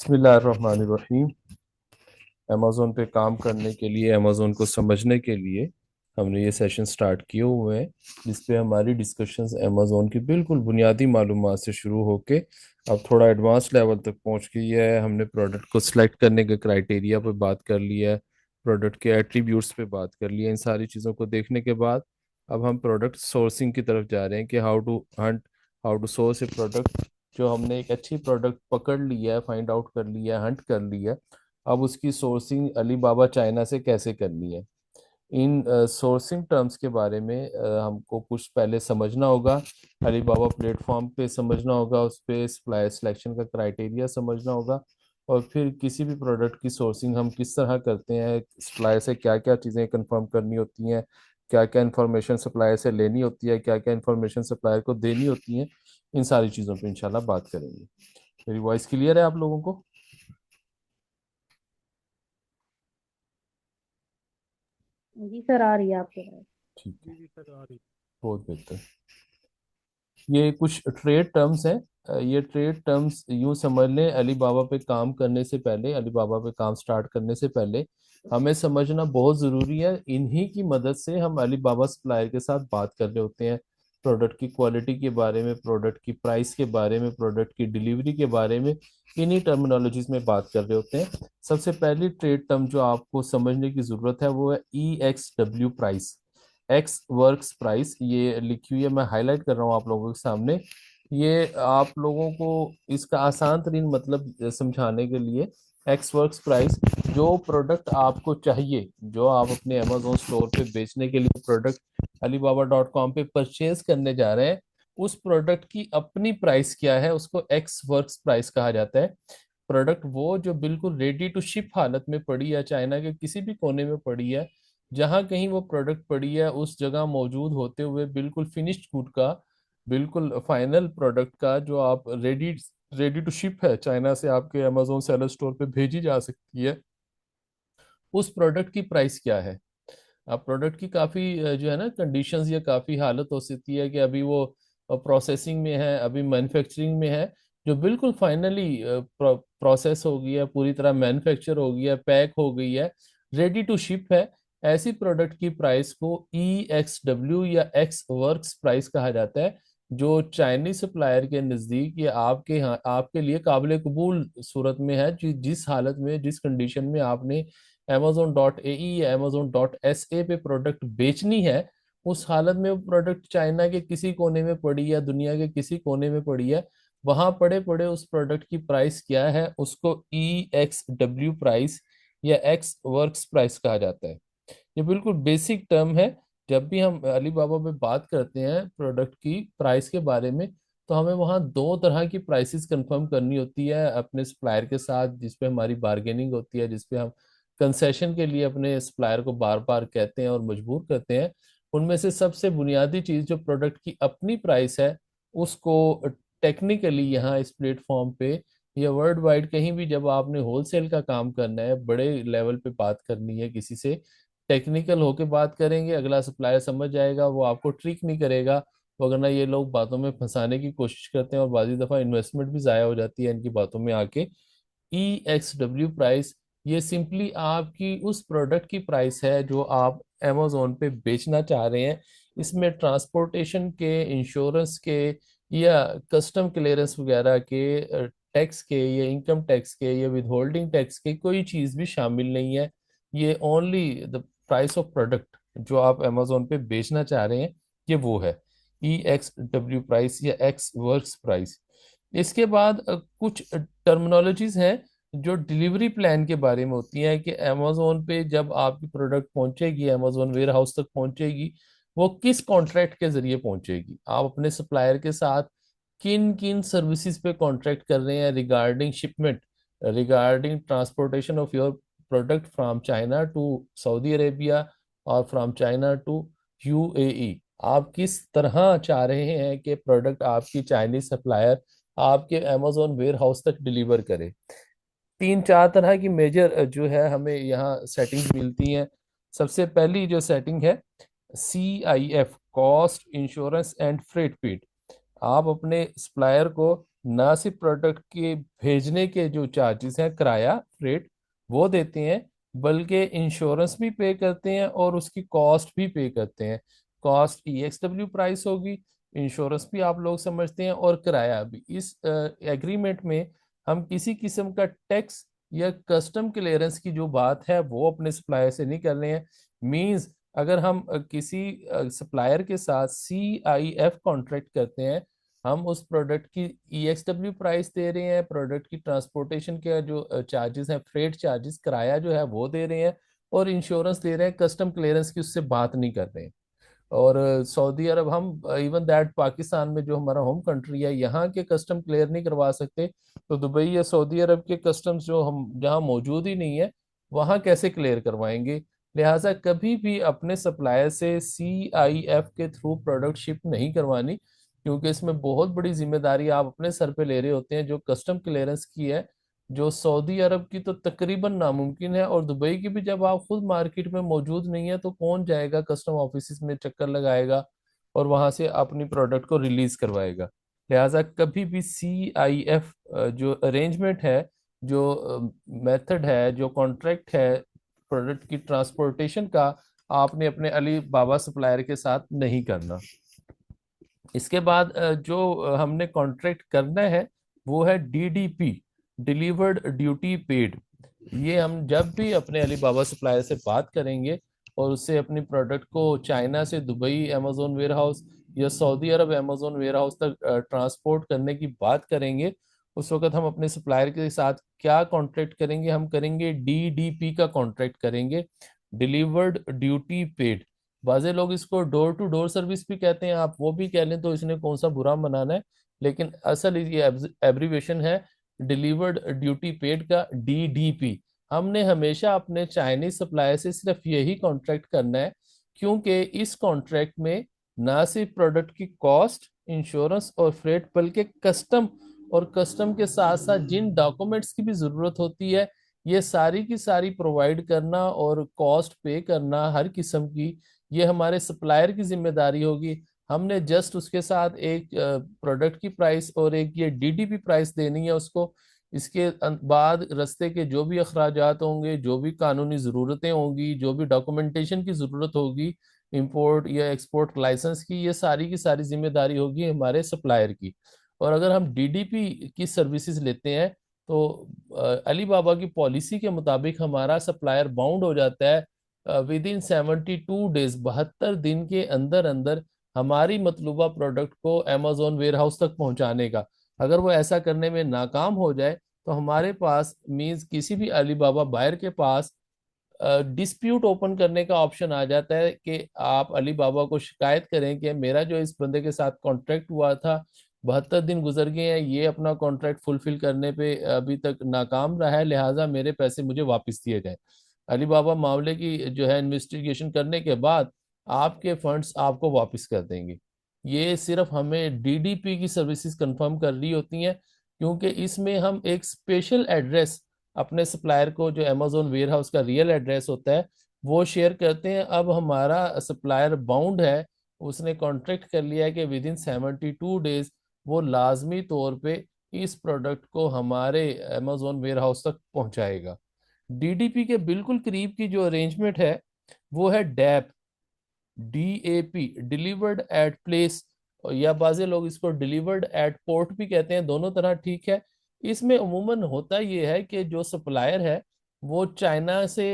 बिस्मिल्लाहिर्रहमानिर्रहीम। अमेज़ोन पे काम करने के लिए, अमेज़ोन को समझने के लिए हमने ये सेशन स्टार्ट किए हुए हैं, जिसपे हमारी डिस्कशंस अमेज़ोन की बिल्कुल बुनियादी मालूमात से शुरू होके अब थोड़ा एडवांस लेवल तक पहुंच गई है। हमने प्रोडक्ट को सिलेक्ट करने के क्राइटेरिया पे बात कर लिया है, प्रोडक्ट के एट्रीब्यूट्स पे बात कर लिया है। इन सारी चीज़ों को देखने के बाद अब हम प्रोडक्ट सोर्सिंग की तरफ जा रहे हैं कि how to source a product. जो हमने एक अच्छी प्रोडक्ट पकड़ लिया है, फाइंड आउट कर लिया है, हंट कर लिया है, अब उसकी सोर्सिंग अलीबाबा चाइना से कैसे करनी है। इन सोर्सिंग टर्म्स के बारे में हमको कुछ पहले समझना होगा। अलीबाबा प्लेटफॉर्म पे समझना होगा, उस पे सप्लाई सिलेक्शन का क्राइटेरिया समझना होगा, और फिर किसी भी प्रोडक्ट की सोर्सिंग हम किस तरह करते हैं, सप्लाई से क्या क्या चीज़ें कंफर्म करनी होती हैं, क्या क्या इन्फॉर्मेशन सप्लायर से लेनी होती है, क्या क्या इन्फॉर्मेशन सप्लायर को देनी होती है। इन सारी चीज़ों पे इंशाल्लाह बात करेंगे। मेरी वॉइस क्लियर है आप लोगों को? जी सर, आ रही है आपके पास। ठीक है, बहुत बेहतर। ये कुछ ट्रेड टर्म्स हैं। ये ट्रेड टर्म्स यूं समझ लें, अलीबाबा पे काम करने से पहले, अलीबाबा पे काम स्टार्ट करने से पहले हमें समझना बहुत ज़रूरी है। इन्हीं की मदद से हम अलीबाबा सप्लायर के साथ बात कर रहे होते हैं, प्रोडक्ट की क्वालिटी के बारे में, प्रोडक्ट की प्राइस के बारे में, प्रोडक्ट की डिलीवरी के बारे में। इन्हीं टर्मिनोलॉजीज में बात कर रहे होते हैं। सबसे पहली ट्रेड टर्म जो आपको समझने की ज़रूरत है वो है EXW price. X works price, ये लिखी हुई है, मैं हाईलाइट कर रहा हूँ आप लोगों के सामने। ये आप लोगों को इसका आसान तरीन मतलब समझाने के लिए, एक्स वर्क्स प्राइस, जो प्रोडक्ट आपको चाहिए, जो आप अपने अमेजोन स्टोर पे बेचने के लिए प्रोडक्ट alibaba.com पे परचेज करने जा रहे हैं, उस प्रोडक्ट की अपनी प्राइस क्या है, उसको एक्स वर्क्स प्राइस कहा जाता है। प्रोडक्ट वो जो बिल्कुल रेडी टू शिप हालत में पड़ी है, चाइना के किसी भी कोने में पड़ी है, जहां कहीं वो प्रोडक्ट पड़ी है उस जगह मौजूद होते हुए बिल्कुल फिनिश्ड गुड का, बिल्कुल फाइनल प्रोडक्ट का, जो आप रेडी रेडी टू शिप है, चाइना से आपके अमेजोन सेलर स्टोर पे भेजी जा सकती है, उस प्रोडक्ट की प्राइस क्या है। अब प्रोडक्ट की काफ़ी जो है ना कंडीशंस या काफ़ी हालत हो सकती है कि अभी वो प्रोसेसिंग में है, अभी मैन्युफैक्चरिंग में है, जो बिल्कुल फाइनली प्रोसेस हो गई है, पूरी तरह मैन्युफैक्चर हो गई है, पैक हो गई है, रेडी टू शिप है। ऐसी प्रोडक्ट की प्राइस को EXW या एक्स वर्क्स प्राइस कहा जाता है, जो चाइनीज सप्लायर के नज़दीक या आपके यहाँ आपके लिए काबिल कबूल सूरत में है। जिस हालत में, जिस कंडीशन में आपने Amazon.AE या Amazon.SA पे प्रोडक्ट बेचनी है, उस हालत में वो प्रोडक्ट चाइना के किसी कोने में पड़ी है, दुनिया के किसी कोने में पड़ी है, वहां पड़े पड़े उस प्रोडक्ट की प्राइस क्या है, उसको EXW प्राइस या एक्स वर्क्स प्राइस कहा जाता है। ये बिल्कुल बेसिक टर्म है। जब भी हम अलीबाबा पे बात करते हैं प्रोडक्ट की प्राइस के बारे में, तो हमें वहाँ दो तरह की प्राइसेस कंफर्म करनी होती है अपने सप्लायर के साथ, जिसपे हमारी बार्गेनिंग होती है, जिसपे हम कंसेशन के लिए अपने सप्लायर को बार बार कहते हैं और मजबूर करते हैं। उनमें से सबसे बुनियादी चीज़ जो प्रोडक्ट की अपनी प्राइस है, उसको टेक्निकली यहाँ इस प्लेटफॉर्म पे या वर्ल्ड वाइड कहीं भी जब आपने होलसेल का काम करना है, बड़े लेवल पे बात करनी है किसी से, टेक्निकल होके बात करेंगे, अगला सप्लायर समझ जाएगा, वो आपको ट्रिक नहीं करेगा। वरना ये लोग बातों में फंसाने की कोशिश करते हैं और बाजी दफा इन्वेस्टमेंट भी ज़ाया हो जाती है इनकी बातों में आके। EXW प्राइस, ये सिंपली आपकी उस प्रोडक्ट की प्राइस है जो आप अमेजोन पे बेचना चाह रहे हैं। इसमें ट्रांसपोर्टेशन के, इंश्योरेंस के या कस्टम क्लियरेंस वगैरह के, टैक्स के या इनकम टैक्स के या विदहोल्डिंग टैक्स के कोई चीज़ भी शामिल नहीं है। ये only the price of product जो आप अमेजोन पे बेचना चाह रहे हैं, ये वो है EXW प्राइस या एक्स वर्क्स प्राइस। इसके बाद कुछ टर्मिनोलॉजीज हैं जो डिलीवरी प्लान के बारे में होती हैं कि अमेजोन पे जब आपकी प्रोडक्ट पहुंचेगी, अमेजोन वेयर हाउस तक पहुंचेगी, वो किस कॉन्ट्रैक्ट के जरिए पहुंचेगी, आप अपने सप्लायर के साथ किन किन सर्विसेज पे कॉन्ट्रैक्ट कर रहे हैं regarding shipment, regarding transportation of your product from China to Saudi Arabia और फ्रॉम चाइना टू UAE। आप किस तरह चाह रहे हैं कि प्रोडक्ट आपकी चाइनीज सप्लायर आपके अमेजोन वेयर हाउस तक डिलीवर करे। तीन चार तरह की मेजर जो है हमें यहाँ सेटिंग्स मिलती हैं। सबसे पहली जो सेटिंग है CIF, cost insurance and freight paid. आप अपने सप्लायर को ना सिर्फ प्रोडक्ट के भेजने के जो चार्जेस हैं, किराया रेट, वो देते हैं, बल्कि इंश्योरेंस भी पे करते हैं और उसकी कॉस्ट भी पे करते हैं। कॉस्ट EXW प्राइस होगी, इंश्योरेंस भी आप लोग समझते हैं, और किराया भी। इस एग्रीमेंट में हम किसी किस्म का टैक्स या कस्टम क्लियरेंस की जो बात है वो अपने सप्लायर से नहीं कर रहे हैं। मींस अगर हम किसी सप्लायर के साथ CIF कॉन्ट्रैक्ट करते हैं, हम उस प्रोडक्ट की EXW प्राइस दे रहे हैं, प्रोडक्ट की ट्रांसपोर्टेशन के जो चार्जेस हैं, फ्रेट चार्जेस, किराया जो है वो दे रहे हैं, और इंश्योरेंस दे रहे हैं, कस्टम क्लियरेंस की उससे बात नहीं कर रहे हैं। और सऊदी अरब, हम इवन दैट पाकिस्तान में जो हमारा होम कंट्री है, यहाँ के कस्टम क्लियर नहीं करवा सकते, तो दुबई या सऊदी अरब के कस्टम्स जो हम जहाँ मौजूद ही नहीं है, वहाँ कैसे क्लियर करवाएंगे। लिहाजा कभी भी अपने सप्लायर से CIF के थ्रू प्रोडक्ट शिप नहीं करवानी, क्योंकि इसमें बहुत बड़ी जिम्मेदारी आप अपने सर पे ले रहे होते हैं। जो कस्टम क्लियरेंस की है, जो सऊदी अरब की तो तकरीबन नामुमकिन है, और दुबई की भी जब आप खुद मार्केट में मौजूद नहीं है तो कौन जाएगा कस्टम ऑफिस में चक्कर लगाएगा और वहां से अपनी प्रोडक्ट को रिलीज करवाएगा। लिहाजा कभी भी CIF जो अरेंजमेंट है, जो मेथड है, जो कॉन्ट्रैक्ट है प्रोडक्ट की ट्रांसपोर्टेशन का, आपने अपने अली बाबा सप्लायर के साथ नहीं करना। इसके बाद जो हमने कॉन्ट्रैक्ट करना है वो है DDP, डिलीवर्ड ड्यूटी पेड। ये हम जब भी अपने अली बाबा सप्लायर से बात करेंगे और उससे अपनी प्रोडक्ट को चाइना से दुबई अमेजोन वेयर हाउस या Saudi Arab Amazon warehouse तक ट्रांसपोर्ट करने की बात करेंगे, उस वक्त हम अपने सप्लायर के साथ क्या कॉन्ट्रैक्ट करेंगे? हम करेंगे DDP का कॉन्ट्रैक्ट करेंगे, डिलीवर्ड ड्यूटी पेड। बाजे लोग इसको डोर टू डोर सर्विस भी कहते हैं, आप वो भी कह लें तो इसने कौन सा बुरा मनाना है, लेकिन असल ये एब्रीवेशन है डिलीवर्ड ड्यूटी पेड का, DDP। हमने हमेशा अपने चाइनीज सप्लायर से सिर्फ यही कॉन्ट्रैक्ट करना है, क्योंकि इस कॉन्ट्रैक्ट में ना सिर्फ प्रोडक्ट की कॉस्ट, इंश्योरेंस और फ्रेट, बल्कि कस्टम, और कस्टम के साथ साथ जिन डॉक्यूमेंट्स की भी जरूरत होती है, ये सारी की सारी प्रोवाइड करना और कॉस्ट पे करना हर किस्म की, ये हमारे सप्लायर की जिम्मेदारी होगी। हमने जस्ट उसके साथ एक प्रोडक्ट की प्राइस और एक ये DDP प्राइस देनी है उसको। इसके बाद रास्ते के जो भी अखराजात होंगे, जो भी कानूनी ज़रूरतें होंगी, जो भी डॉक्यूमेंटेशन की ज़रूरत होगी, इंपोर्ट या एक्सपोर्ट लाइसेंस की, ये सारी की सारी जिम्मेदारी होगी हमारे सप्लायर की। और अगर हम DDP की सर्विसेज लेते हैं तो अली बाबा की पॉलिसी के मुताबिक हमारा सप्लायर बाउंड हो जाता है विद इन 72 डेज, 72 दिन के अंदर अंदर हमारी मतलूबा प्रोडक्ट को अमेजोन वेयर हाउस तक पहुंचाने का। अगर वो ऐसा करने में नाकाम हो जाए तो हमारे पास मींस किसी भी अली बाबा बायर के पास डिस्प्यूट ओपन करने का ऑप्शन आ जाता है कि आप अली बाबा को शिकायत करें कि मेरा जो इस बंदे के साथ कॉन्ट्रैक्ट हुआ था, 72 दिन गुजर गए हैं, ये अपना कॉन्ट्रैक्ट फुलफिल करने पे अभी तक नाकाम रहा है, लिहाजा मेरे पैसे मुझे वापस दिए जाए। अली बाबा मामले की जो है इन्वेस्टिगेशन करने के बाद आपके फंड्स आपको वापस कर देंगे। ये सिर्फ हमें DDP की सर्विसेज कंफर्म कर रही होती हैं, क्योंकि इसमें हम एक स्पेशल एड्रेस अपने सप्लायर को, जो अमेजोन वेयर हाउस का रियल एड्रेस होता है, वो शेयर करते हैं। अब हमारा सप्लायर बाउंड है, उसने कॉन्ट्रैक्ट कर लिया है कि विद इन 72 डेज वो लाजमी तौर पे इस प्रोडक्ट को हमारे अमेजोन वेयर हाउस तक पहुंचाएगा। DDP के बिल्कुल करीब की जो अरेंजमेंट है वो है DAP, डिलीवर्ड एट प्लेस, या बाजे लोग इसको डिलीवर्ड एट पोर्ट भी कहते हैं, दोनों तरह ठीक है। इसमें अमूमन होता यह है कि जो सप्लायर है वो चाइना से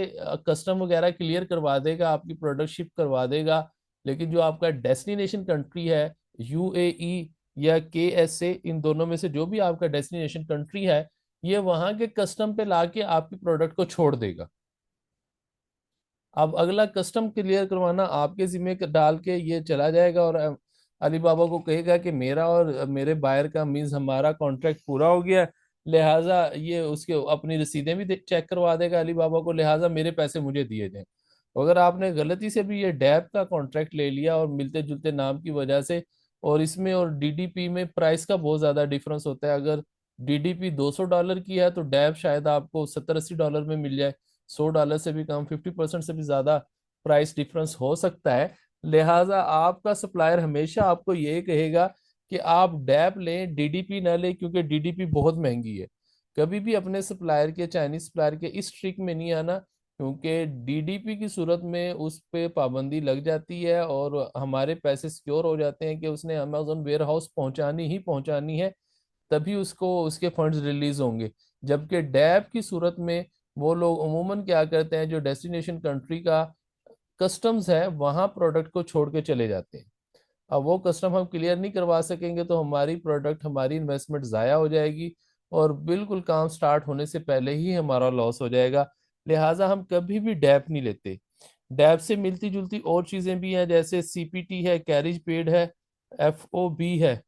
कस्टम वगैरह क्लियर करवा देगा, आपकी प्रोडक्ट शिप करवा देगा, लेकिन जो आपका डेस्टिनेशन कंट्री है, UAE या KSA, इन दोनों में से जो भी आपका डेस्टिनेशन कंट्री है, ये वहां के कस्टम पे लाके आपकी प्रोडक्ट को छोड़ देगा। अब अगला कस्टम क्लियर करवाना आपके जिम्मे डाल के ये चला जाएगा, और अली बाबा को कहेगा कि मेरा और मेरे बायर का मीन्स हमारा कॉन्ट्रैक्ट पूरा हो गया है, लिहाजा ये उसके अपनी रसीदें भी चेक करवा देगा अली बाबा को, लिहाजा मेरे पैसे मुझे दिए जाएं। अगर आपने गलती से भी ये डैब का कॉन्ट्रैक्ट ले लिया और मिलते जुलते नाम की वजह से, और इसमें और DDP में प्राइस का बहुत ज्यादा डिफरेंस होता है। अगर DDP $200 की है तो डैब शायद आपको 70-80 डॉलर में मिल जाए, $100 से भी कम, 50% से भी ज्यादा प्राइस डिफरेंस हो सकता है। लिहाजा आपका सप्लायर हमेशा आपको ये कहेगा कि आप डैप लें, डीडीपी ना लें, क्योंकि डीडीपी बहुत महंगी है। कभी भी अपने सप्लायर के, चाइनीज सप्लायर के इस ट्रिक में नहीं आना, क्योंकि डीडीपी की सूरत में उस पे पाबंदी लग जाती है और हमारे पैसे सिक्योर हो जाते हैं कि उसने अमेजोन वेयर हाउस पहुंचानी ही पहुंचानी है, तभी उसको उसके फंड्स रिलीज होंगे। जबकि डैप की सूरत में वो लोग अमूमन क्या करते हैं, जो डेस्टिनेशन कंट्री का कस्टम्स है वहां प्रोडक्ट को छोड़ के चले जाते हैं। अब वो कस्टम हम क्लियर नहीं करवा सकेंगे तो हमारी प्रोडक्ट, हमारी इन्वेस्टमेंट ज़ाया हो जाएगी और बिल्कुल काम स्टार्ट होने से पहले ही हमारा लॉस हो जाएगा। लिहाजा हम कभी भी डैप नहीं लेते। डैप से मिलती जुलती और चीज़ें भी हैं, जैसे सीपीटी है, कैरिज पेड है, एफओबी है,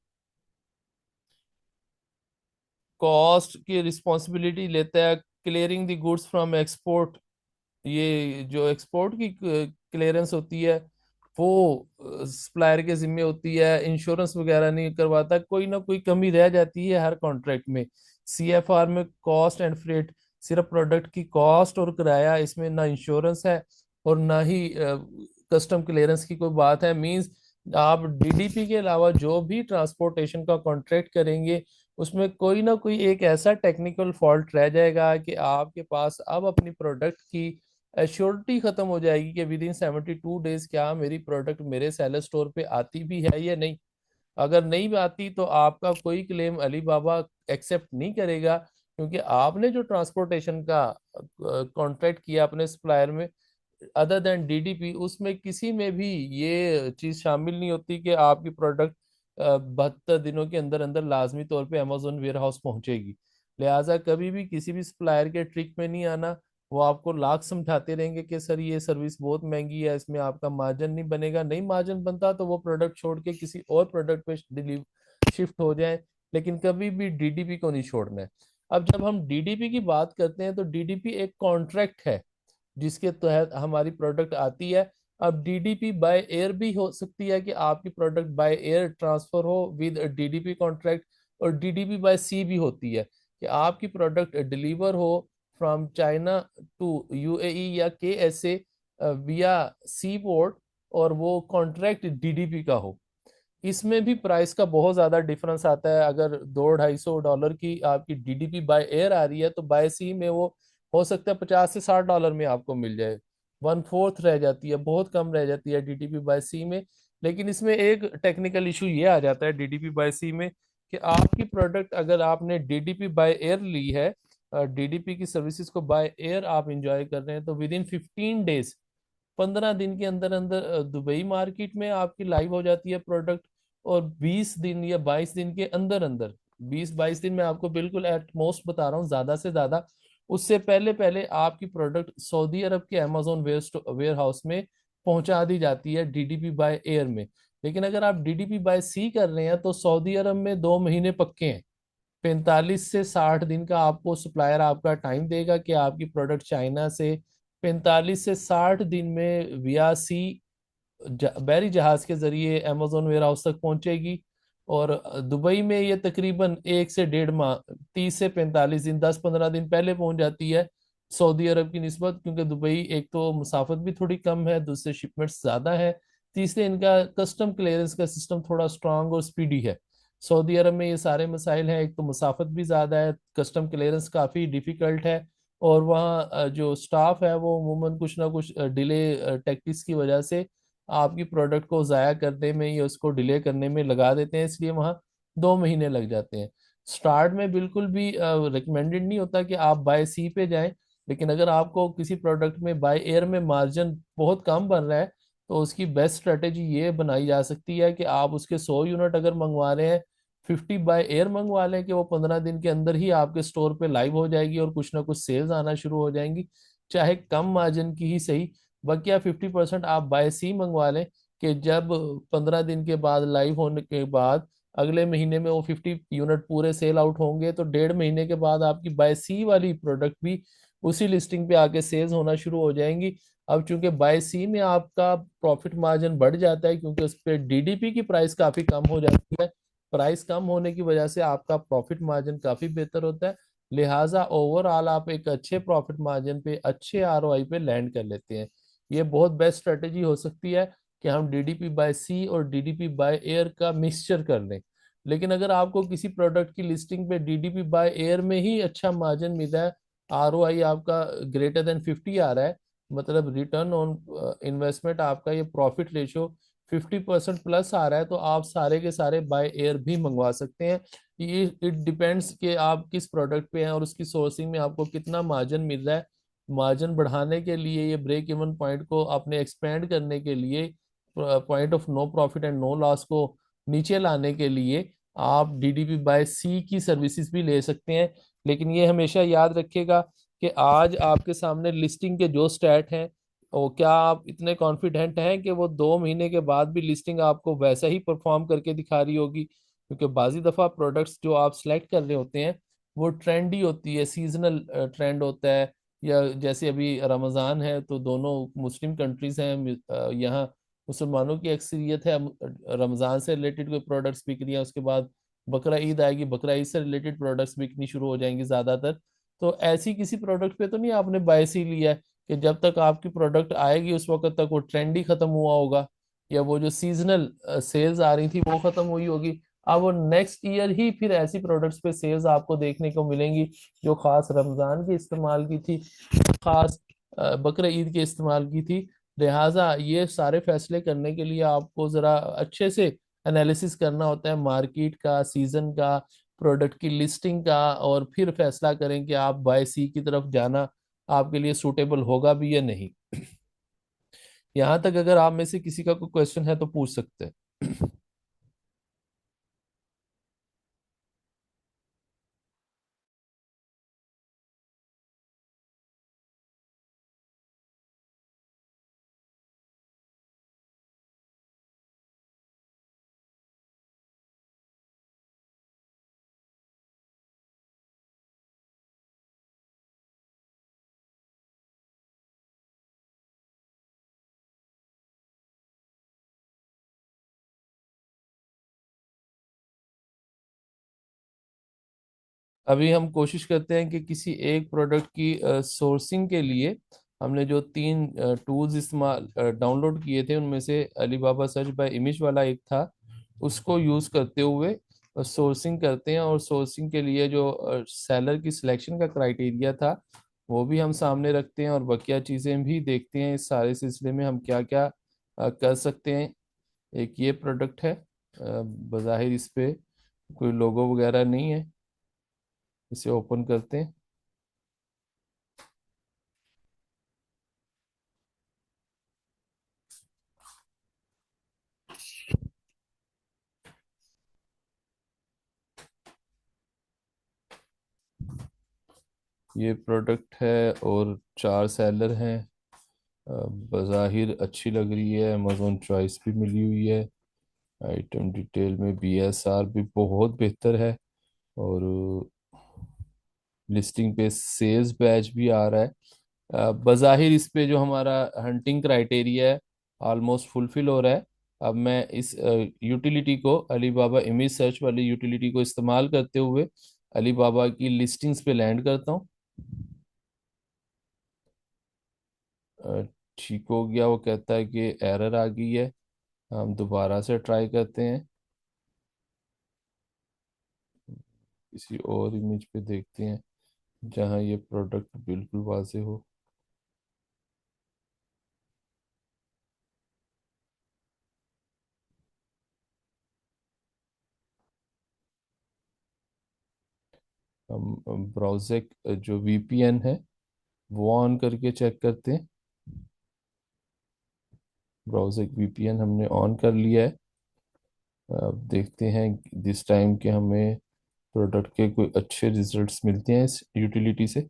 कॉस्ट की रिस्पॉन्सिबिलिटी लेता है, clearing the goods from export. ये जो एक्सपोर्ट की क्लियरेंस होती है वो सप्लायर के जिम्मे होती है। इंश्योरेंस वगैरह नहीं करवाता, कोई ना कोई कमी रह जाती है हर कॉन्ट्रैक्ट में। सीएफआर में कॉस्ट एंड फ्रेट, सिर्फ प्रोडक्ट की कॉस्ट और किराया, इसमें ना इंश्योरेंस है और ना ही कस्टम क्लियरेंस की कोई बात है। मींस आप डीडीपी के अलावा जो भी ट्रांसपोर्टेशन का कॉन्ट्रैक्ट करेंगे उसमें कोई ना कोई एक ऐसा टेक्निकल फॉल्ट रह जाएगा कि आपके पास अब अपनी प्रोडक्ट की एश्योरिटी खत्म हो जाएगी कि विद इन 72 डेज क्या मेरी प्रोडक्ट मेरे सेलर स्टोर पे आती भी है या नहीं। अगर नहीं भी आती तो आपका कोई क्लेम अली बाबा एक्सेप्ट नहीं करेगा, क्योंकि आपने जो ट्रांसपोर्टेशन का कॉन्ट्रैक्ट किया अपने सप्लायर में, अदर देन डीडीपी, उसमें किसी में भी ये चीज शामिल नहीं होती कि आपकी प्रोडक्ट 72 दिनों के अंदर अंदर लाजमी तौर पे अमेजोन वेयर हाउस पहुंचेगी। लिहाजा कभी भी किसी भी सप्लायर के ट्रिक में नहीं आना। वो आपको लाख समझाते रहेंगे कि सर ये सर्विस बहुत महंगी है, इसमें आपका मार्जिन नहीं बनेगा। नहीं मार्जिन बनता तो वो प्रोडक्ट छोड़ के किसी और प्रोडक्ट पे डिलीव शिफ्ट हो जाए, लेकिन कभी भी डीडीपी को नहीं छोड़ना है। अब जब हम डीडीपी की बात करते हैं तो डीडीपी एक कॉन्ट्रैक्ट है जिसके तहत हमारी प्रोडक्ट आती है। अब डीडीपी बाय एयर भी हो सकती है कि आपकी प्रोडक्ट बाय एयर ट्रांसफर हो विद डीडीपी कॉन्ट्रैक्ट, और डीडीपी बाय सी भी होती है कि आपकी प्रोडक्ट डिलीवर हो फ्रॉम चाइना टू यूएई या केएसए विया सी पोर्ट, और वो कॉन्ट्रैक्ट डीडीपी का हो। इसमें भी प्राइस का बहुत ज्यादा डिफरेंस आता है। अगर 200-250 डॉलर की आपकी डीडीपी बाय एयर आ रही है तो बाय सी में वो हो सकता है 50 से 60 डॉलर में आपको मिल जाए। 1/4 रह जाती है, बहुत कम रह जाती है डीडीपी बाय सी में। लेकिन इसमें एक टेक्निकल इशू ये आ जाता है डीडीपी बाय सी में कि आपकी प्रोडक्ट अगर आपने डीडीपी बाय एयर ली है, डीडीपी की सर्विसेज को बाय एयर आप इंजॉय कर रहे हैं, तो विद इन 15 डेज, 15 दिन के अंदर अंदर दुबई मार्केट में आपकी लाइव हो जाती है प्रोडक्ट। और 20 दिन या 22 दिन के अंदर अंदर, 20-22 दिन में आपको बिल्कुल एट मोस्ट बता रहा हूँ, ज्यादा से ज्यादा उससे पहले पहले आपकी प्रोडक्ट सऊदी अरब के अमेजोन वेयर हाउस में पहुंचा दी जाती है डीडीपी बाय एयर में। लेकिन अगर आप डीडीपी बाय सी कर रहे हैं तो सऊदी अरब में 2 महीने पक्के हैं। 45 से 60 दिन का आपको सप्लायर आपका टाइम देगा कि आपकी प्रोडक्ट चाइना से 45 से 60 दिन में विया सी बहरी जहाज के जरिए अमेजोन वेयर हाउस तक पहुंचेगी। और दुबई में ये तकरीबन 1 से 1.5 माह, 30 से 45 दिन, 10-15 दिन पहले पहुंच जाती है सऊदी अरब की निस्बत, क्योंकि दुबई एक तो मुसाफत भी थोड़ी कम है, दूसरे शिपमेंट्स ज्यादा है, तीसरे इनका कस्टम क्लियरेंस का सिस्टम थोड़ा स्ट्रांग और स्पीडी है। सऊदी अरब में ये सारे मसाइल हैं, एक तो मुसाफत भी ज़्यादा है, कस्टम क्लियरेंस काफ़ी डिफ़िकल्ट है, और वहाँ जो स्टाफ है वो अमूमन कुछ ना कुछ डिले टैक्टिक्स की वजह से आपकी प्रोडक्ट को ज़ाया करने में या उसको डिले करने में लगा देते हैं, इसलिए वहाँ 2 महीने लग जाते हैं। स्टार्ट में बिल्कुल भी रिकमेंडेड नहीं होता कि आप बाय सी पे जाएं, लेकिन अगर आपको किसी प्रोडक्ट में बाय एयर में मार्जिन बहुत कम बन रहा है तो उसकी बेस्ट स्ट्रेटेजी ये बनाई जा सकती है कि आप उसके 100 यूनिट अगर मंगवा रहे हैं, 50 बाय एयर मंगवा लें कि वो 15 दिन के अंदर ही आपके स्टोर पे लाइव हो जाएगी और कुछ ना कुछ सेल्स आना शुरू हो जाएंगी, चाहे कम मार्जिन की ही सही। बकिया 50% आप बाय सी मंगवा लें कि जब 15 दिन के बाद लाइव होने के बाद अगले महीने में वो 50 यूनिट पूरे सेल आउट होंगे, तो 1.5 महीने के बाद आपकी बाय सी वाली प्रोडक्ट भी उसी लिस्टिंग पे आके सेल्स होना शुरू हो जाएंगी। अब चूंकि बाय सी में आपका प्रॉफिट मार्जिन बढ़ जाता है, क्योंकि उस पर डीडीपी की प्राइस काफी कम हो जाती है, प्राइस कम होने की वजह से आपका प्रॉफिट मार्जिन काफी बेहतर होता है। लिहाजा ओवरऑल आप एक अच्छे प्रॉफिट मार्जिन पे, अच्छे आरओआई पे लैंड कर लेते हैं। ये बहुत बेस्ट स्ट्रेटेजी हो सकती है कि हम डीडीपी बाय सी और डीडीपी बाय एयर का मिक्सचर कर लें। लेकिन अगर आपको किसी प्रोडक्ट की लिस्टिंग पे डीडीपी बाय एयर में ही अच्छा मार्जिन मिल रहा है, आरओआई आपका ग्रेटर देन 50 आ रहा है, मतलब रिटर्न ऑन इन्वेस्टमेंट आपका, ये प्रॉफिट रेशियो 50% प्लस आ रहा है, तो आप सारे के सारे बाय एयर भी मंगवा सकते हैं। ये इट डिपेंड्स कि आप किस प्रोडक्ट पे हैं और उसकी सोर्सिंग में आपको कितना मार्जिन मिल रहा है। मार्जिन बढ़ाने के लिए, ये ब्रेक इवन पॉइंट को अपने एक्सपेंड करने के लिए, point of no profit and no loss को नीचे लाने के लिए आप डीडीपी बाय सी की सर्विसेज भी ले सकते हैं। लेकिन ये हमेशा याद रखिएगा कि आज आपके सामने लिस्टिंग के जो स्टैट हैं, और क्या आप इतने कॉन्फिडेंट हैं कि वो 2 महीने के बाद भी लिस्टिंग आपको वैसा ही परफॉर्म करके दिखा रही होगी? क्योंकि बाजी दफा प्रोडक्ट्स जो आप सेलेक्ट कर रहे होते हैं वो ट्रेंडी होती है, सीजनल ट्रेंड होता है। या जैसे अभी रमज़ान है, तो दोनों मुस्लिम कंट्रीज हैं, यहाँ मुसलमानों की अक्सरियत है, रमज़ान से रिलेटेड कोई प्रोडक्ट्स बिक रही है, उसके बाद बकरा ईद आएगी, बकरा ईद से रिलेटेड प्रोडक्ट्स बिकनी शुरू हो जाएंगी ज़्यादातर। तो ऐसी किसी प्रोडक्ट पे तो नहीं आपने बायस ही लिया है कि जब तक आपकी प्रोडक्ट आएगी उस वक्त तक वो ट्रेंड ही खत्म हुआ होगा, या वो जो सीजनल सेल्स आ रही थी वो खत्म हुई होगी। अब वो नेक्स्ट ईयर ही फिर ऐसी प्रोडक्ट्स पे सेल्स आपको देखने को मिलेंगी जो खास रमजान के इस्तेमाल की थी, खास बकरा ईद के इस्तेमाल की थी। लिहाजा ये सारे फैसले करने के लिए आपको जरा अच्छे से एनालिसिस करना होता है मार्केट का, सीजन का, प्रोडक्ट की लिस्टिंग का, और फिर फैसला करें कि आप बाय सी की तरफ जाना आपके लिए सूटेबल होगा भी या नहीं। यहाँ तक अगर आप में से किसी का कोई क्वेश्चन है तो पूछ सकते हैं। अभी हम कोशिश करते हैं कि किसी एक प्रोडक्ट की सोर्सिंग के लिए हमने जो 3 टूल्स इस्तेमाल डाउनलोड किए थे, उनमें से अलीबाबा सर्च बाय इमेज वाला एक था, उसको यूज़ करते हुए सोर्सिंग करते हैं। और सोर्सिंग के लिए जो सेलर की सिलेक्शन का क्राइटेरिया था वो भी हम सामने रखते हैं, और बकिया चीज़ें भी देखते हैं इस सारे सिलसिले में हम क्या क्या कर सकते हैं। एक ये प्रोडक्ट है, बज़ाहिर इस पे कोई लोगो वगैरह नहीं है, इसे ओपन करते हैं। ये प्रोडक्ट है और 4 सेलर हैं। बज़ाहिर अच्छी लग रही है, अमेजोन चॉइस भी मिली हुई है, आइटम डिटेल में बीएसआर भी बहुत बेहतर है, और लिस्टिंग पे सेल्स बैच भी आ रहा है। बज़ाहिर इस पे जो हमारा हंटिंग क्राइटेरिया है ऑलमोस्ट फुलफिल हो रहा है। अब मैं इस यूटिलिटी को, अलीबाबा इमेज सर्च वाली यूटिलिटी को इस्तेमाल करते हुए अलीबाबा की लिस्टिंग्स पे लैंड करता हूँ। अ, ठीक हो गया, वो कहता है कि एरर आ गई है, हम दोबारा से ट्राई करते हैं, किसी और इमेज पे देखते हैं जहाँ ये प्रोडक्ट बिल्कुल वाजे हो। हम ब्राउज़र जो वीपीएन है वो ऑन करके चेक करते हैं। ब्राउज़र वीपीएन हमने ऑन कर लिया है। अब देखते हैं दिस टाइम के हमें प्रोडक्ट के कोई अच्छे रिजल्ट्स मिलते हैं इस यूटिलिटी से।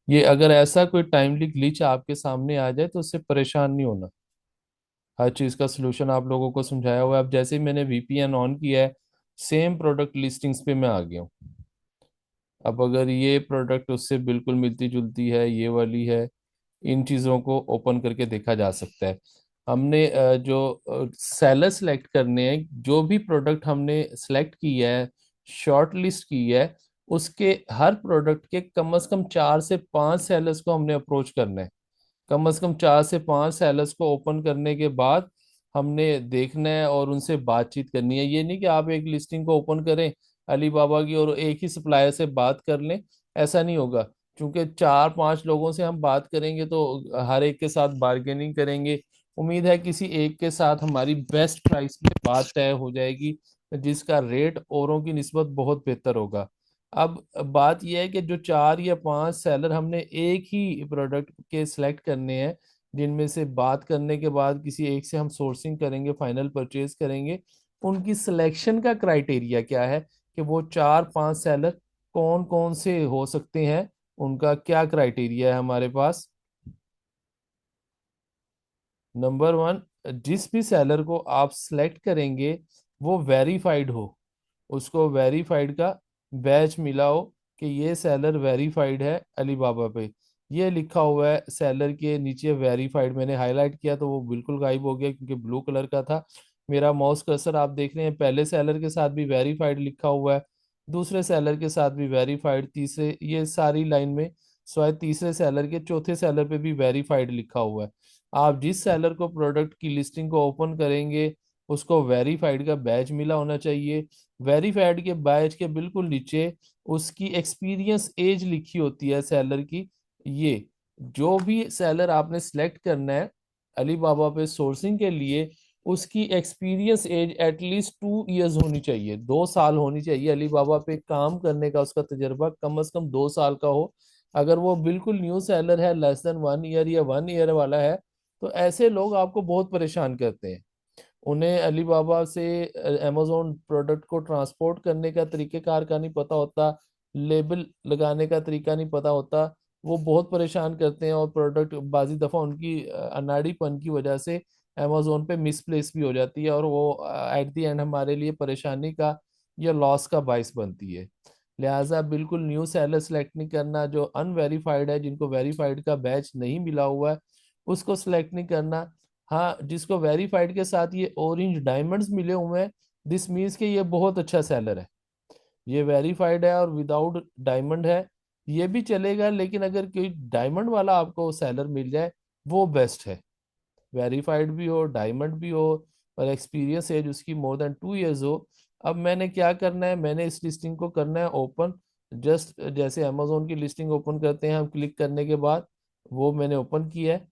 ये अगर ऐसा कोई टाइमली ग्लिच आपके सामने आ जाए तो उससे परेशान नहीं होना, हर चीज़ का सलूशन आप लोगों को समझाया हुआ है। अब जैसे ही मैंने वीपीएन ऑन किया है, सेम प्रोडक्ट लिस्टिंग्स पे मैं आ गया हूँ। अब अगर ये प्रोडक्ट उससे बिल्कुल मिलती जुलती है, ये वाली है, इन चीज़ों को ओपन करके देखा जा सकता है। हमने जो सेलर सेलेक्ट करने हैं, जो भी प्रोडक्ट हमने सेलेक्ट किया है, शॉर्ट लिस्ट की है, उसके हर प्रोडक्ट के कम से कम 4 से 5 सेलर्स को हमने अप्रोच करना है। कम से कम 4 से 5 सेलर्स को ओपन करने के बाद हमने देखना है और उनसे बातचीत करनी है। ये नहीं कि आप एक लिस्टिंग को ओपन करें अलीबाबा की और एक ही सप्लायर से बात कर लें, ऐसा नहीं होगा। क्योंकि 4-5 लोगों से हम बात करेंगे तो हर एक के साथ बार्गेनिंग करेंगे। उम्मीद है किसी एक के साथ हमारी बेस्ट प्राइस पे बात तय हो जाएगी, जिसका रेट औरों की निस्बत बहुत बेहतर होगा। अब बात यह है कि जो 4 या 5 सेलर हमने एक ही प्रोडक्ट के सिलेक्ट करने हैं, जिनमें से बात करने के बाद किसी एक से हम सोर्सिंग करेंगे, फाइनल परचेज करेंगे। उनकी सिलेक्शन का क्राइटेरिया क्या है कि वो 4-5 सेलर कौन कौन से हो सकते हैं, उनका क्या क्राइटेरिया है हमारे पास। नंबर 1, जिस भी सेलर को आप सिलेक्ट करेंगे वो वेरीफाइड हो, उसको वेरीफाइड का बैच मिला हो कि ये सेलर वेरीफाइड है अलीबाबा पे। ये लिखा हुआ है सेलर के नीचे वेरीफाइड, मैंने हाईलाइट किया तो वो बिल्कुल गायब हो गया क्योंकि ब्लू कलर का था। मेरा माउस कर्सर आप देख रहे हैं, पहले सेलर के साथ भी वेरीफाइड लिखा हुआ है, दूसरे सेलर के साथ भी वेरीफाइड, तीसरे, ये सारी लाइन में शायद तीसरे सेलर के चौथे सेलर पे भी वेरीफाइड लिखा हुआ है। आप जिस सेलर को प्रोडक्ट की लिस्टिंग को ओपन करेंगे उसको वेरीफाइड का बैच मिला होना चाहिए। वेरीफाइड के बैच के बिल्कुल नीचे उसकी एक्सपीरियंस एज लिखी होती है सेलर की। ये जो भी सेलर आपने सिलेक्ट करना है अलीबाबा पे सोर्सिंग के लिए, उसकी एक्सपीरियंस एज एटलीस्ट 2 इयर्स होनी चाहिए, 2 साल होनी चाहिए। अलीबाबा पे काम करने का उसका तजर्बा कम से कम 2 साल का हो। अगर वो बिल्कुल न्यू सेलर है, लेस देन 1 ईयर या 1 ईयर वाला है, तो ऐसे लोग आपको बहुत परेशान करते हैं। उन्हें अलीबाबा से अमेजोन प्रोडक्ट को ट्रांसपोर्ट करने का तरीकेकार का नहीं पता होता, लेबल लगाने का तरीका नहीं पता होता। वो बहुत परेशान करते हैं और प्रोडक्ट बाजी दफ़ा उनकी अनाड़ीपन की वजह से अमेजोन पे मिसप्लेस भी हो जाती है, और वो एट द एंड हमारे लिए परेशानी का या लॉस का बायस बनती है। लिहाजा बिल्कुल न्यू सेलर सेलेक्ट नहीं करना, जो अनवेरीफाइड है, जिनको वेरीफाइड का बैच नहीं मिला हुआ है उसको सिलेक्ट नहीं करना। हाँ, जिसको वेरीफाइड के साथ ये ऑरेंज डायमंड्स मिले हुए हैं, दिस मीन्स कि ये बहुत अच्छा सेलर है। ये वेरीफाइड है और विदाउट डायमंड है, ये भी चलेगा, लेकिन अगर कोई डायमंड वाला आपको सेलर मिल जाए वो बेस्ट है। वेरीफाइड भी हो, डायमंड भी हो, और एक्सपीरियंस एज उसकी मोर देन 2 इयर्स हो। अब मैंने क्या करना है, मैंने इस लिस्टिंग को करना है ओपन। जस्ट जैसे अमेजोन की लिस्टिंग ओपन करते हैं हम क्लिक करने के बाद, वो मैंने ओपन किया है।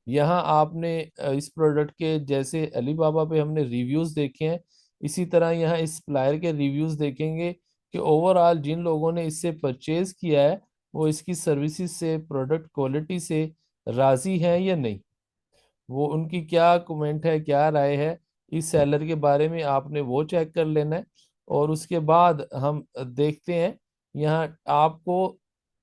यहाँ आपने इस प्रोडक्ट के जैसे अलीबाबा पे हमने रिव्यूज देखे हैं, इसी तरह यहाँ इस सप्लायर के रिव्यूज देखेंगे कि ओवरऑल जिन लोगों ने इससे परचेज किया है वो इसकी सर्विसेज से, प्रोडक्ट क्वालिटी से राजी हैं या नहीं। वो उनकी क्या कमेंट है, क्या राय है इस सेलर के बारे में, आपने वो चेक कर लेना है। और उसके बाद हम देखते हैं, यहाँ आपको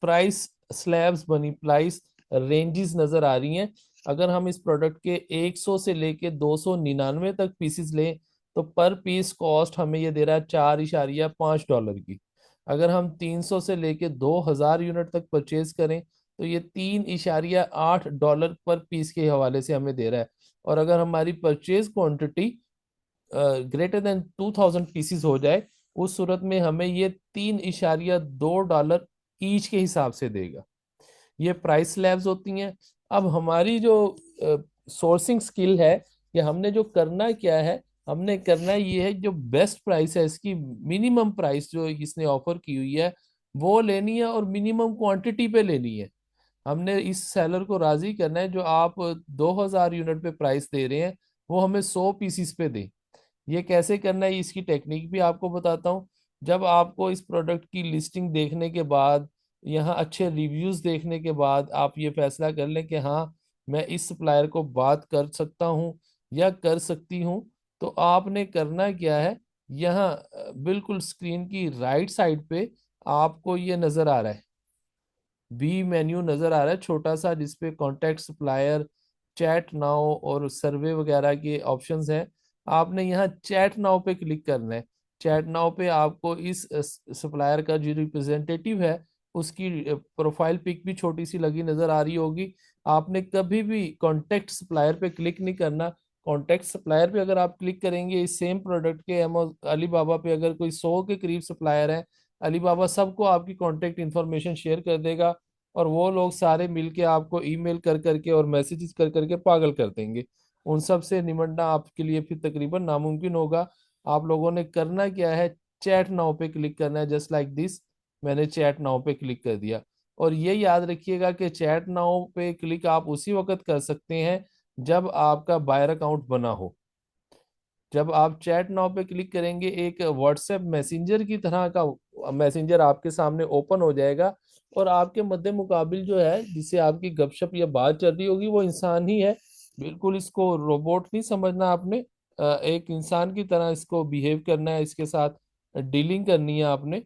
प्राइस स्लैब्स बनी, प्राइस रेंजेस नजर आ रही हैं। अगर हम इस प्रोडक्ट के 100 से लेके 299 तक पीसेस लें तो पर पीस कॉस्ट हमें ये दे रहा है $4.5 की। अगर हम 300 से लेके 2000 यूनिट तक परचेज करें तो ये $3.8 पर पीस के हवाले से हमें दे रहा है। और अगर हमारी purchase quantity greater than 2000 pieces हो जाए, उस सूरत में हमें ये $3.2 ईच के हिसाब से देगा। ये प्राइस स्लैब्स होती हैं। अब हमारी जो सोर्सिंग स्किल है, या हमने जो करना क्या है, हमने करना ये है जो बेस्ट प्राइस है इसकी, मिनिमम प्राइस जो इसने ऑफर की हुई है वो लेनी है और मिनिमम क्वांटिटी पे लेनी है। हमने इस सेलर को राजी करना है, जो आप 2000 यूनिट पे प्राइस दे रहे हैं वो हमें 100 पीसीस पे दे। ये कैसे करना है इसकी टेक्निक भी आपको बताता हूँ। जब आपको इस प्रोडक्ट की लिस्टिंग देखने के बाद, यहाँ अच्छे रिव्यूज देखने के बाद आप ये फैसला कर लें कि हाँ मैं इस सप्लायर को बात कर सकता हूँ या कर सकती हूँ, तो आपने करना क्या है, यहाँ बिल्कुल स्क्रीन की राइट साइड पे आपको ये नजर आ रहा है, बी मेन्यू नजर आ रहा है छोटा सा, जिसपे कॉन्टैक्ट सप्लायर, चैट नाउ और सर्वे वगैरह के ऑप्शंस हैं। आपने यहाँ चैट नाउ पे क्लिक करना है। चैट नाउ पे आपको इस सप्लायर का जो रिप्रेजेंटेटिव है उसकी प्रोफाइल पिक भी छोटी सी लगी नजर आ रही होगी। आपने कभी भी कॉन्टैक्ट सप्लायर पे क्लिक नहीं करना। कॉन्टैक्ट सप्लायर पे अगर आप क्लिक करेंगे इस सेम प्रोडक्ट के अलीबाबा पे अगर कोई 100 के करीब सप्लायर है, अलीबाबा सबको आपकी कॉन्टैक्ट इन्फॉर्मेशन शेयर कर देगा और वो लोग सारे मिलके आपको ईमेल कर करके और मैसेजेस कर करके पागल कर देंगे। उन सब से निमटना आपके लिए फिर तकरीबन नामुमकिन होगा। आप लोगों ने करना क्या है, चैट नाउ पे क्लिक करना है, जस्ट लाइक दिस। मैंने चैट नाउ पे क्लिक कर दिया। और ये याद रखिएगा कि चैट नाउ पे क्लिक आप उसी वक्त कर सकते हैं जब आपका बायर अकाउंट बना हो। जब आप चैट नाउ पे क्लिक करेंगे, एक व्हाट्सएप मैसेंजर की तरह का मैसेंजर आपके सामने ओपन हो जाएगा। और आपके मद्दे मुकाबिल जो है जिससे आपकी गपशप या बात चल रही होगी वो इंसान ही है। बिल्कुल इसको रोबोट नहीं समझना आपने। एक इंसान की तरह इसको बिहेव करना है, इसके साथ डीलिंग करनी है आपने।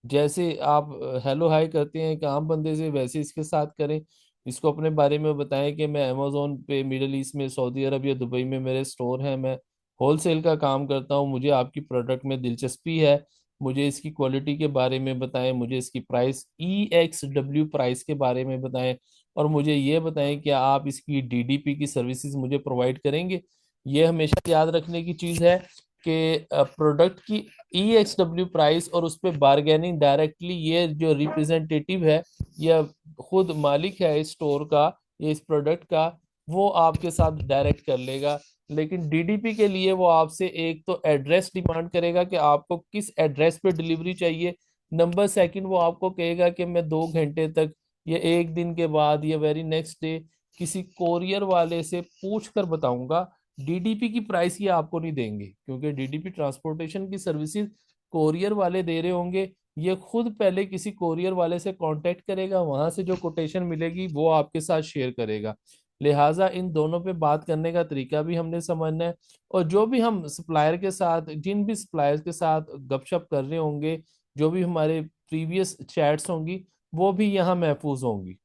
जैसे आप हेलो हाय करते हैं एक आम बंदे से, वैसे इसके साथ करें। इसको अपने बारे में बताएं कि मैं अमेजोन पे मिडिल ईस्ट में, सऊदी अरब या दुबई में मेरे स्टोर हैं, मैं होलसेल का काम करता हूँ, मुझे आपकी प्रोडक्ट में दिलचस्पी है। मुझे इसकी क्वालिटी के बारे में बताएं, मुझे इसकी प्राइस EXW प्राइस के बारे में बताएं। और मुझे ये बताएं कि आप इसकी DDP की सर्विसेज मुझे प्रोवाइड करेंगे। ये हमेशा याद रखने की चीज़ है कि प्रोडक्ट की EXW प्राइस और उस पर बारगेनिंग डायरेक्टली, ये जो रिप्रेजेंटेटिव है या खुद मालिक है इस स्टोर का या इस प्रोडक्ट का, वो आपके साथ डायरेक्ट कर लेगा। लेकिन DDP के लिए वो आपसे एक तो एड्रेस डिमांड करेगा कि आपको किस एड्रेस पे डिलीवरी चाहिए। नंबर सेकंड, वो आपको कहेगा कि मैं 2 घंटे तक या एक दिन के बाद या वेरी नेक्स्ट डे किसी कोरियर वाले से पूछ कर बताऊंगा। DDP की प्राइस ये आपको नहीं देंगे, क्योंकि DDP ट्रांसपोर्टेशन की सर्विसेज कोरियर वाले दे रहे होंगे। ये खुद पहले किसी कोरियर वाले से कांटेक्ट करेगा, वहां से जो कोटेशन मिलेगी वो आपके साथ शेयर करेगा। लिहाजा इन दोनों पे बात करने का तरीका भी हमने समझना है। और जो भी हम सप्लायर के साथ, जिन भी सप्लायर्स के साथ गपशप कर रहे होंगे, जो भी हमारे प्रीवियस चैट्स होंगी, वो भी यहाँ महफूज होंगी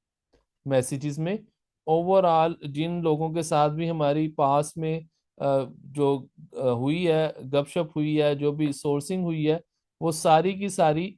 मैसेजेस में। ओवरऑल जिन लोगों के साथ भी हमारी पास में जो हुई है, गपशप हुई है, जो भी सोर्सिंग हुई है, वो सारी की सारी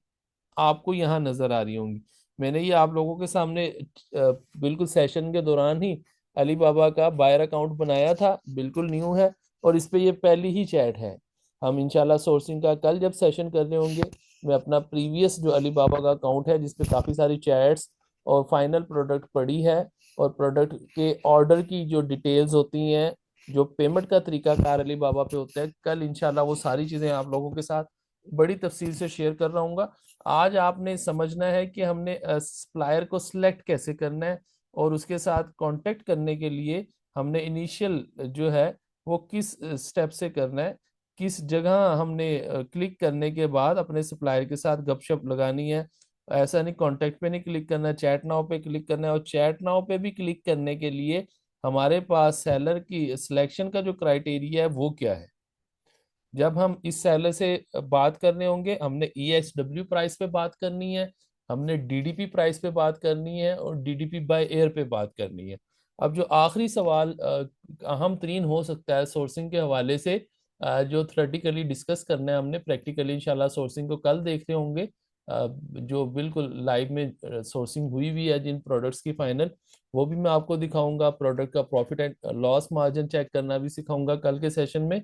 आपको यहाँ नजर आ रही होंगी। मैंने ये आप लोगों के सामने बिल्कुल सेशन के दौरान ही अली बाबा का बायर अकाउंट बनाया था, बिल्कुल न्यू है। और इस पे ये पहली ही चैट है। हम इंशाल्लाह सोर्सिंग का कल जब सेशन कर रहे होंगे, मैं अपना प्रीवियस जो अली बाबा का अकाउंट है जिसपे काफ़ी सारी चैट्स और फाइनल प्रोडक्ट पड़ी है, और प्रोडक्ट के ऑर्डर की जो डिटेल्स होती हैं, जो पेमेंट का तरीकाकार अली बाबा पे होता है, कल इंशाल्लाह वो सारी चीज़ें आप लोगों के साथ बड़ी तफसील से शेयर कर रहा हूँ। आज आपने समझना है कि हमने सप्लायर को सिलेक्ट कैसे करना है, और उसके साथ कांटेक्ट करने के लिए हमने इनिशियल जो है वो किस स्टेप से करना है, किस जगह हमने क्लिक करने के बाद अपने सप्लायर के साथ गपशप लगानी है। ऐसा नहीं कांटेक्ट पे नहीं क्लिक करना है, चैट नाउ पे क्लिक करना है। और चैट नाउ पे भी क्लिक करने के लिए हमारे पास सेलर की सिलेक्शन का जो क्राइटेरिया है वो क्या है। जब हम इस सेलर से बात करने होंगे, हमने EXW प्राइस पे बात करनी है, हमने DDP प्राइस पे बात करनी है, और DDP बाय एयर पे बात करनी है। अब जो आखिरी सवाल अहम तरीन हो सकता है सोर्सिंग के हवाले से, जो थ्योरेटिकली डिस्कस करना है हमने, प्रैक्टिकली इंशाल्लाह सोर्सिंग को कल देख रहे होंगे। जो बिल्कुल लाइव में सोर्सिंग हुई हुई है जिन प्रोडक्ट्स की फाइनल, वो भी मैं आपको दिखाऊंगा। प्रोडक्ट का profit and loss margin check करना भी सिखाऊंगा कल के सेशन में।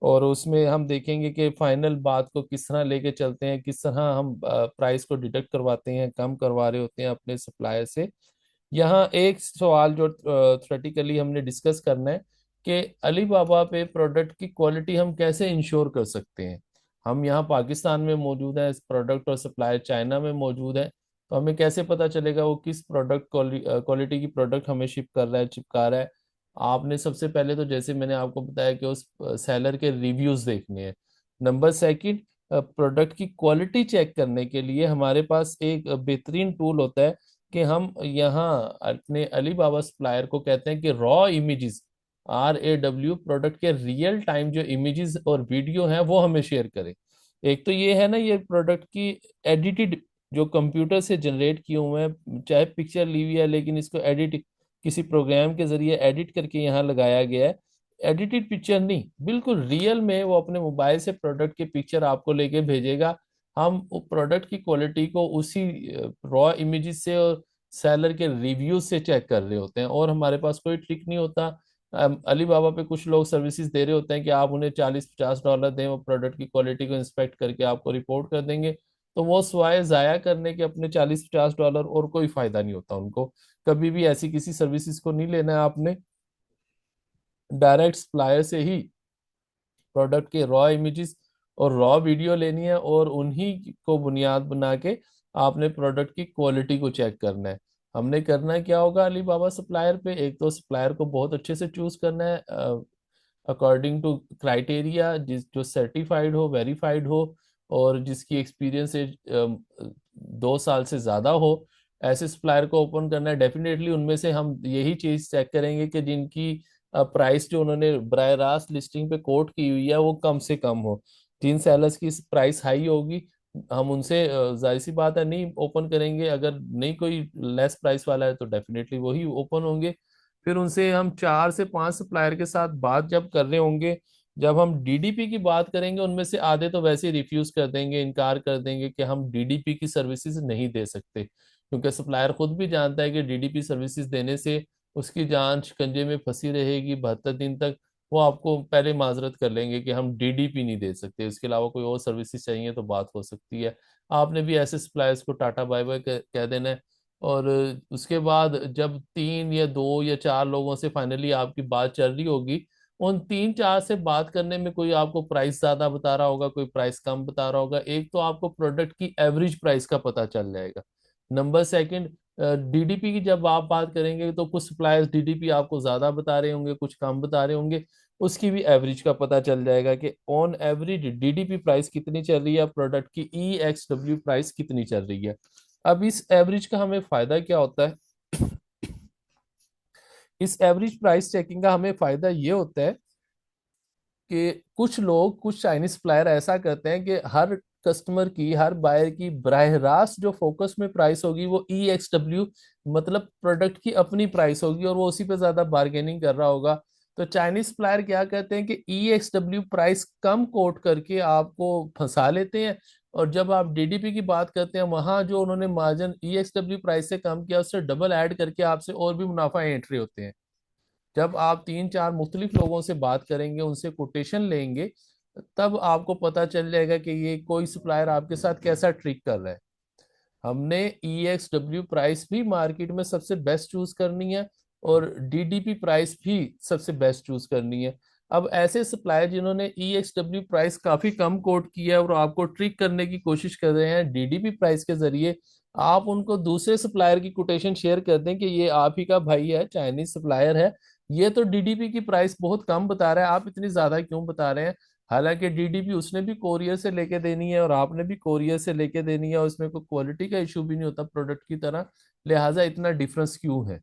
और उसमें हम देखेंगे कि फाइनल बात को किस तरह लेके चलते हैं, किस तरह हम प्राइस को डिडक्ट करवाते हैं, कम करवा रहे होते हैं अपने सप्लायर से। यहाँ एक सवाल जो थ्योरेटिकली हमने डिस्कस करना है कि अली बाबा पे प्रोडक्ट की क्वालिटी हम कैसे इंश्योर कर सकते हैं। हम यहाँ पाकिस्तान में मौजूद हैं, प्रोडक्ट और सप्लायर चाइना में मौजूद है, तो हमें कैसे पता चलेगा वो किस प्रोडक्ट क्वालिटी की प्रोडक्ट हमें शिप कर रहा है, चिपका रहा है। आपने सबसे पहले तो जैसे मैंने आपको बताया कि उस सेलर के रिव्यूज देखने हैं। नंबर सेकंड, प्रोडक्ट की क्वालिटी चेक करने के लिए हमारे पास एक बेहतरीन टूल होता है कि हम यहाँ अपने अली बाबा सप्लायर को कहते हैं कि रॉ इमेजेस, RAW, प्रोडक्ट के रियल टाइम जो इमेजेस और वीडियो हैं वो हमें शेयर करें। एक तो ये है ना, ये प्रोडक्ट की एडिटेड जो कंप्यूटर से जनरेट किए हुए हैं, चाहे पिक्चर ली हुई है लेकिन इसको एडिट किसी प्रोग्राम के जरिए एडिट करके यहाँ लगाया गया है। एडिटेड पिक्चर नहीं, बिल्कुल रियल में वो अपने मोबाइल से प्रोडक्ट की पिक्चर आपको लेके भेजेगा। हम प्रोडक्ट की क्वालिटी को उसी रॉ इमेजेस से और सेलर के रिव्यू से चेक कर रहे होते हैं, और हमारे पास कोई ट्रिक नहीं होता। अली बाबा पे कुछ लोग सर्विसेज दे रहे होते हैं कि आप उन्हें $40-50 दें, वो प्रोडक्ट की क्वालिटी को इंस्पेक्ट करके आपको रिपोर्ट कर देंगे। तो वो स्वाय जाया करने के अपने 40-50 डॉलर, और कोई फायदा नहीं होता उनको। कभी भी ऐसी किसी सर्विसेज को नहीं लेना है आपने। डायरेक्ट सप्लायर से ही प्रोडक्ट के रॉ इमेजेस और रॉ वीडियो लेनी है, और उन्हीं को बुनियाद बना के आपने प्रोडक्ट की क्वालिटी को चेक करना है। हमने करना है क्या होगा अली बाबा सप्लायर पे, एक तो सप्लायर को बहुत अच्छे से चूज करना है अकॉर्डिंग टू क्राइटेरिया, जिस जो सर्टिफाइड हो, वेरीफाइड हो, और जिसकी एक्सपीरियंस 2 साल से ज्यादा हो। ऐसे सप्लायर को ओपन करना है। डेफिनेटली उनमें से हम यही चीज चेक करेंगे कि जिनकी प्राइस जो उन्होंने बराह रास्त लिस्टिंग पे कोट की हुई है वो कम से कम हो। जिन सेलर्स की प्राइस हाई होगी, हम उनसे जाहिर सी बात है नहीं ओपन करेंगे। अगर नहीं कोई लेस प्राइस वाला है तो डेफिनेटली वही ओपन होंगे। फिर उनसे हम 4 से 5 सप्लायर के साथ बात जब कर रहे होंगे, जब हम डीडीपी की बात करेंगे, उनमें से आधे तो वैसे ही रिफ्यूज कर देंगे, इनकार कर देंगे कि हम डीडीपी की सर्विसेज नहीं दे सकते, क्योंकि सप्लायर खुद भी जानता है कि डीडीपी सर्विसेज देने से उसकी जान शिकंजे में फंसी रहेगी 72 दिन तक। वो आपको पहले माजरत कर लेंगे कि हम डीडीपी नहीं दे सकते, इसके अलावा कोई और सर्विसेज चाहिए तो बात हो सकती है। आपने भी ऐसे सप्लायर्स को टाटा बाय बाय कह देना है। और उसके बाद जब 3 या 2 या 4 लोगों से फाइनली आपकी बात चल रही होगी, उन 3-4 से बात करने में कोई आपको प्राइस ज्यादा बता रहा होगा, कोई प्राइस कम बता रहा होगा, एक तो आपको प्रोडक्ट की एवरेज प्राइस का पता चल जाएगा। नंबर सेकंड, डीडीपी की जब आप बात करेंगे तो कुछ सप्लायर्स डीडीपी आपको ज्यादा बता रहे होंगे, कुछ कम बता रहे होंगे। उसकी भी एवरेज का पता चल जाएगा कि ऑन एवरेज डीडीपी प्राइस कितनी चल रही है, प्रोडक्ट की ईएक्सडब्ल्यू प्राइस कितनी चल रही है। अब इस एवरेज का हमें फायदा क्या होता है? इस एवरेज प्राइस चेकिंग का हमें फायदा ये होता है कि कुछ लोग, कुछ चाइनीज सप्लायर ऐसा करते हैं कि हर कस्टमर की, हर बायर की बराह रास्त जो फोकस में प्राइस होगी वो EXW, मतलब प्रोडक्ट की अपनी प्राइस होगी, और वो उसी पे ज्यादा बार्गेनिंग कर रहा होगा। तो चाइनीज सप्लायर क्या कहते हैं कि EXW प्राइस कम कोट करके आपको फंसा लेते हैं, और जब आप डीडीपी की बात करते हैं वहां जो उन्होंने मार्जिन EXW प्राइस से कम किया उससे डबल ऐड करके आपसे और भी मुनाफा एंट्री होते हैं। जब आप 3-4 मुख्तलिफ लोगों से बात करेंगे, उनसे कोटेशन लेंगे, तब आपको पता चल जाएगा कि ये कोई सप्लायर आपके साथ कैसा ट्रिक कर रहा है। हमने EXW प्राइस भी मार्केट में सबसे बेस्ट चूज करनी है, और डीडीपी प्राइस भी सबसे बेस्ट चूज करनी है। अब ऐसे सप्लायर जिन्होंने EXW प्राइस काफी कम कोट किया है और आपको ट्रिक करने की कोशिश कर रहे हैं डीडीपी प्राइस के जरिए, आप उनको दूसरे सप्लायर की कोटेशन शेयर कर दें कि ये आप ही का भाई है, चाइनीज सप्लायर है, ये तो डीडीपी की प्राइस बहुत कम बता रहा है, आप इतनी ज्यादा क्यों बता रहे हैं? हालांकि डीडीपी उसने भी कोरियर से लेके देनी है और आपने भी कोरियर से लेके देनी है, और उसमें कोई क्वालिटी का इशू भी नहीं होता प्रोडक्ट की तरह, लिहाजा इतना डिफरेंस क्यों है?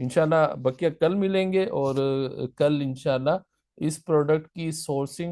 इंशाल्लाह बकिया कल मिलेंगे, और कल इंशाल्लाह इस प्रोडक्ट की सोर्सिंग